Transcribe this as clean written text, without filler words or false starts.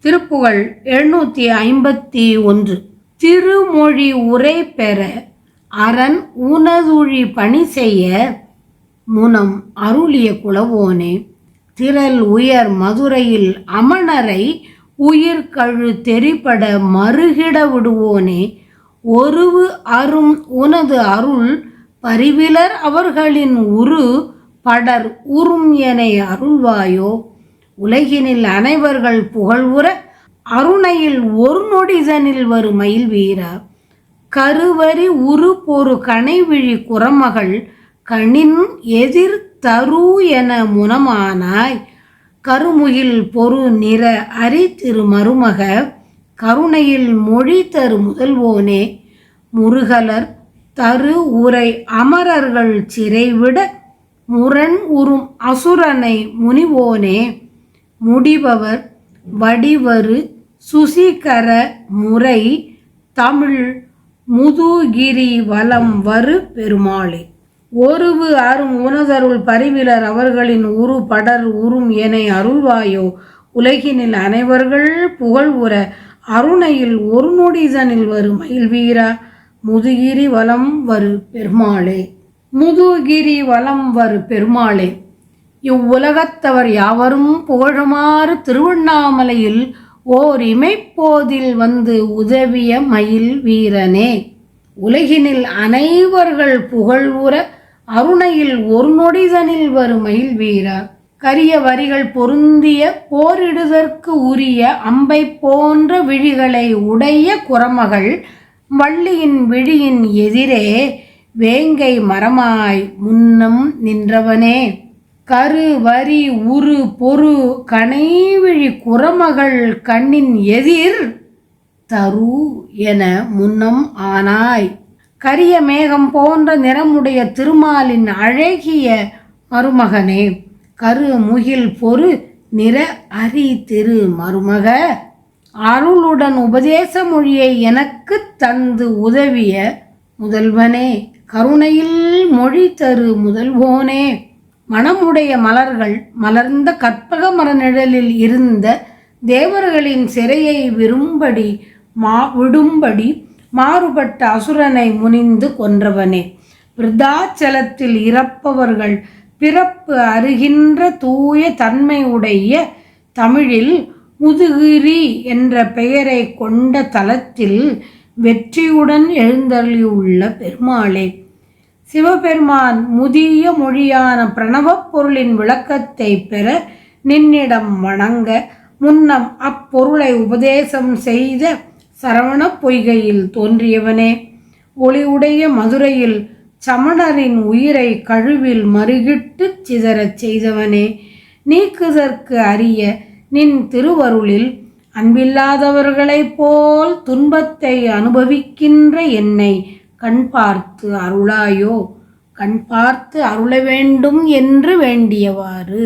திருப்புகழ் 751. திருமொழி உரை பெற அரண் உனதுழி பணி செய்ய முனம் அருளிய குலவோனே, திரள் உயர் மதுரையில் அமணரை உயிர்கழு தெரிபட மறுகிட விடுவோனே, ஒருவு அரும் உனது அருள் பரிவிலர் அவர்களின் உரு படர் உறும் என அருள்வாயோ. உலகினில் அனைவர்கள் புகழ்வுற அருணையில் ஒரு நொடிதனில் வரு மயில் வீரா, கருவரி உரு பொறு கனைவிழி குறமகள் கணின் எதிர் தரு என முனமானாய், கருமுகில் பொறு நிற அரி திரு மருமக கருணையில் மொழி தரு முதல்வோனே, முருகலர் தரு உரை அமரர்கள் சிறைவிட முரண் உறும் அசுரனை முனிவோனே, முடிபவர் வடிவரு சுசிகர முறை தமிழ் முதுகிரி வலம் வரு பெருமாளே, ஒருவு அரும் உனதருள் பரிவிலர் அவர்களின் உரு படர் உறும் என அருள்வாயோ. உலகினில் அனைவர்கள் புகழ்வுற அருணையில் ஒரு நொடிதனில் வரு மயில் வீரா, முதுகிரி வலம் வரு பெருமாளே. முதுகிரி வலம் வரு பெருமாளே, இவ்வுலகத்தவர் யாவரும் புகழுமாறு திருவண்ணாமலையில் ஓர் இமைப்போதில் வந்து உதவிய மயில் வீரனே, உலகினில் அனைவர்கள் புகழ்வுற அருணையில் ஒரு நொடிதனில் வரு மயில் வீரா, கரிய வரிகள் பொருந்திய போரிடுதற்கு உரிய அம்பை போன்ற விழிகளை உடைய குறமகள் வள்ளியின் விழியின் எதிரே வேங்கை மரமாய் முன்னம் நின்றவனே, கரு வரி உரு பொறு கனைவிழி குறமகள் கண்ணின் எதிர் தரு என முன்னம் ஆனாய், கரிய மேகம் போன்ற நிறமுடைய திருமாலின் அழகிய மருமகனே, கரு முகில் பொறு நிற அரி திரு மருமக அருளுடன் உபதேச மொழியை எனக்கு தந்து உதவிய முதல்வனே, கருணையில் மொழி தரு முதல்வோனே, மனமுடைய மலர்கள் மலர்ந்த கற்பக மரநிழலில் இருந்த தேவர்களின் சிறையை விடும்படி மாறுபட்ட அசுரனை முனிந்து கொன்றவனே, விருத்தாச்சலத்தில் இறப்பவர்கள் பிறப்பு அருகின்ற தூய தன்மையுடைய தமிழில் முதுகிரி என்ற பெயரை கொண்ட தலத்தில் வெற்றியுடன் எழுந்தருளியுள்ள பெருமாளே, சிவபெருமான் முதிய மொழியான பிரணவப் பொருளின் விளக்கத்தை பெற நின்னிடம் வணங்க முன்னம் அப்பொருளை உபதேசம் செய்த சரவண பொய்கையில் தோன்றியவனே, ஒளியுடைய மதுரையில் சமணரின் உயிரை கழுவில் மறுகிட்டு சிதறச் செய்தவனே, நீக்குதற்கு அரிய நின் திருவருளில் அன்பில்லாதவர்களைப் போல் துன்பத்தை அனுபவிக்கின்ற என்னை கண் பார்த்து அருளாயோ. கண் பார்த்து அருள வேண்டும் என்று வேண்டியவாறு.